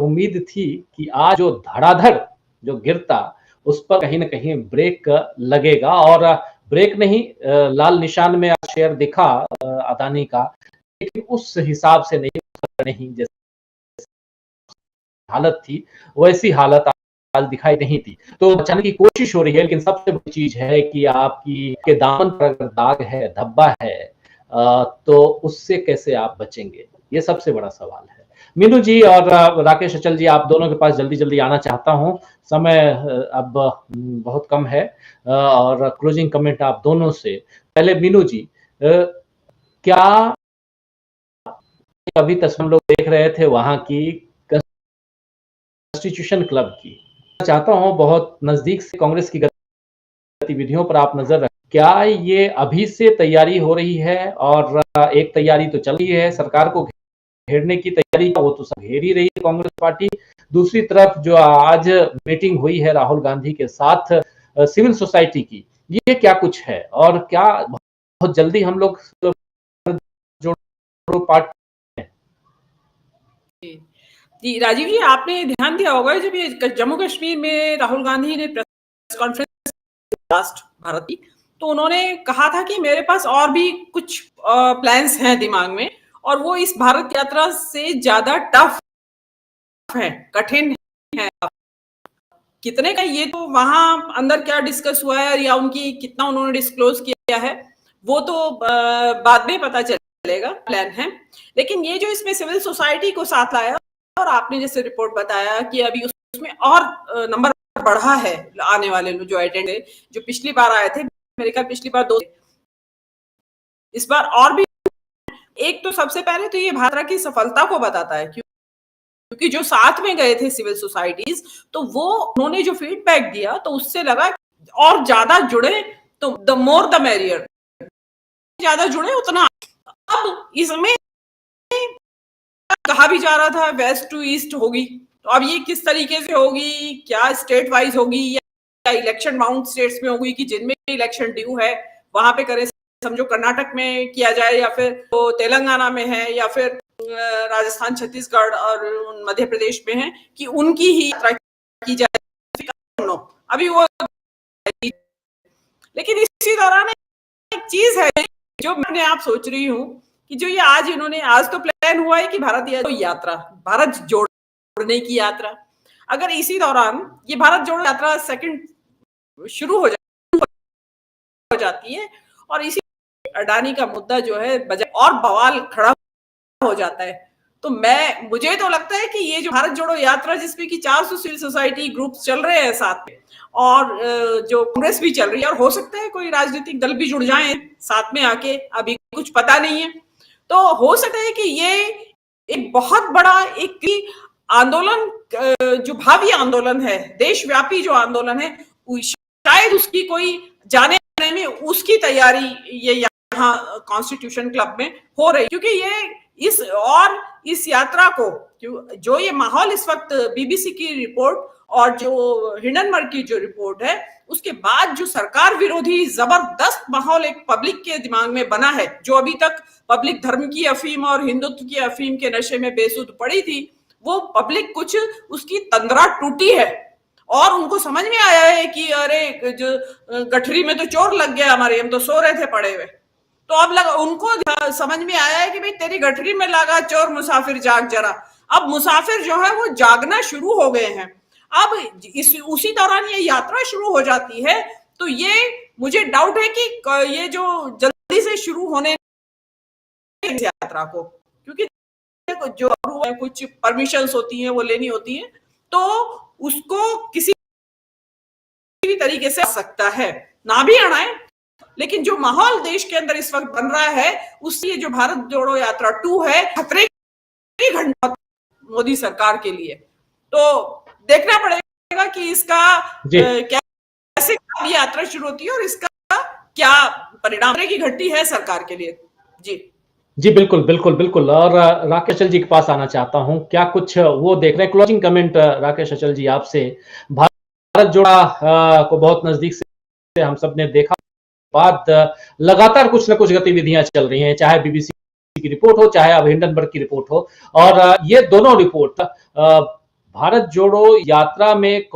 उम्मीद थी कि आज जो धड़ाधड़ जो गिरता, उस पर कहीं न कहीं ब्रेक लगेगा और ब्रेक नहीं लाल निशान में आज शेयर दिखा अदानी का, लेकिन उस हिसाब से नहीं जैसे हालत थी, वैसी हालत आज दिखाई नहीं दी। तो बचाने की कोशिश हो रही है, लेकिन सबसे बड़ी चीज़ है कि आपकी के दामन पर अगर दाग है, धब्बा है तो उससे कैसे आप बचेंगे? ये सबसे बड़ा सवाल है। मीनू जी और राकेश अचल जी, आप दोनों के पास जल्दी-जल्दी आना चाहता हूँ। समय अब बहुत कम है और क्लोजिंग कमेंट आप दोनों से। पहले मीनू जी, क्या अभी तस्वीर हम लोग देख रहे थे वहाँ की कॉन्स्टिट्यूशन क्लब की। चाहता हूँ बहुत नज़दीक से कांग्रेस की गतिविधियों पर आप नज़र रखें। क्या ये अभी से तैयारी हो रही है और एक तैयारी तो चल रही है, सरकार को घेरने की तैयारी, वो तो सब घेर ही रही है कांग्रेस पार्टी। दूसरी तरफ जो आज मीटिंग हुई है राहुल गांधी के साथ सिविल सोसाइटी की, ये क्या कुछ है और क्या बहुत जल्दी हम लोग जोड़ो पार्ट जी, राजीव जी, आपने ध्यान दिया होगा जब ये जम्मू कश्मीर में राहुल गांधी ने प्रेस कॉन्फ्रेंस लास्ट भारत की, तो उन्होंने कहा था कि मेरे पास और भी कुछ प्लान्स हैं दिमाग में और वो इस भारत यात्रा से ज्यादा टफ है, कठिन है। कितने का ये तो वहां अंदर क्या डिस्कस हुआ है या उनकी कितना उन्होंने डिस्क्लोज किया है वो तो बाद में पता चलेगा, प्लान है। लेकिन ये जो इसमें सिविल सोसाइटी को साथ लाया और आपने जैसे रिपोर्ट बताया कि अभी उसमें और नंबर बढ़ा है आने वाले जो अटेंड है, जो पिछली बार आए थे, मेरे ख्याल पिछली बार 2, इस बार और भी। एक तो सबसे पहले तो ये भारत की सफलता को बताता है क्योंकि जो साथ में गए थे सिविल सोसाइटीज, तो वो उन्होंने जो फीडबैक दिया तो उससे लगा और ज्यादा जुड़े तो द मोर द मेरियर, ज्यादा जुड़े उतना। अब इसमें कहा भी जा रहा था वेस्ट टू ईस्ट होगी, तो अब ये किस तरीके से होगी, क्या स्टेट वाइज होगी या इलेक्शन बाउंड स्टेट्स में होगी कि जिनमें इलेक्शन ड्यू है वहां पे करे, समझो कर्नाटक में किया जाए या फिर तो तेलंगाना में है या फिर राजस्थान, छत्तीसगढ़ और मध्य प्रदेश में है कि उनकी ही यात्रा की जाए, अभी वो। लेकिन इसी दौरान एक चीज है जो मैंने आप सोच रही हूँ कि जो ये आज तो प्लान हुआ है कि भारत जोड़ने की यात्रा, अगर इसी दौरान ये भारत जोड़ो यात्रा सेकंड शुरू हो जाती है और इसी अडानी का मुद्दा जो है और बवाल खड़ा हो जाता है, तो मुझे तो लगता है कि ये जो भारत जोड़ो यात्रा जिसमें कि 400 सिविल सोसाइटी ग्रुप्स चल रहे हैं साथ में और जो कांग्रेस भी चल रही है और हो सकता है कोई राजनीतिक दल भी जुड़ जाए साथ में आके, अभी कुछ पता नहीं है, तो हो सकता है कि ये एक बहुत बड़ा एक आंदोलन, जो भावी आंदोलन है, देशव्यापी जो आंदोलन है, शायद उसकी कोई जाने में उसकी तैयारी ये यहाँ कॉन्स्टिट्यूशन क्लब में हो रही, क्योंकि ये इस यात्रा को जो ये माहौल इस वक्त बीबीसी की रिपोर्ट और जो हिंडनबर्ग की जो रिपोर्ट है उसके बाद जो सरकार विरोधी जबरदस्त माहौल एक पब्लिक के दिमाग में बना है, जो अभी तक पब्लिक धर्म की अफीम और हिंदुत्व की अफीम के नशे में बेसुध पड़ी थी, वो पब्लिक कुछ उसकी तंद्रा टूटी है और उनको समझ में आया है कि अरे जो गठरी में तो चोर लग गया हमारे, हम तो सो रहे थे पड़े हुए, तो अब उनको समझ में आया है कि भाई तेरी गठरी में लगा चोर, मुसाफिर जाग जरा। अब मुसाफिर जो है वो जागना शुरू हो गए हैं। अब उसी दौरान ये यात्रा शुरू हो जाती है, तो ये मुझे डाउट है कि ये जो जल्दी से शुरू होने यात्रा को, क्योंकि जो कुछ परमिशंस होती हैं वो लेनी होती है, तो उसको किसी भी तरीके से आ सकता है, ना भी आना है, लेकिन जो माहौल देश के अंदर इस वक्त बन रहा है उससे जो भारत जोड़ो यात्रा 2 है खतरे की घंटा मोदी सरकार के लिए, तो देखना पड़ेगा कि इसका कैसे यात्रा शुरू होती है और इसका क्या परिणाम की घंटी है सरकार के लिए। जी बिल्कुल। और राकेश अचल जी के पास आना चाहता हूं, क्या कुछ वो देख रहे हैं? क्लोजिंग कमेंट राकेश अचल जी आपसे। भारत जोड़ा को बहुत नजदीक से हम सब ने देखा, बाद लगातार कुछ न कुछ गतिविधियां चल रही हैं, चाहे बीबीसी की रिपोर्ट हो, चाहे अब हिंडनबर्ग की रिपोर्ट हो, और ये दोनों रिपोर्ट भारत जोड़ो यात्रा में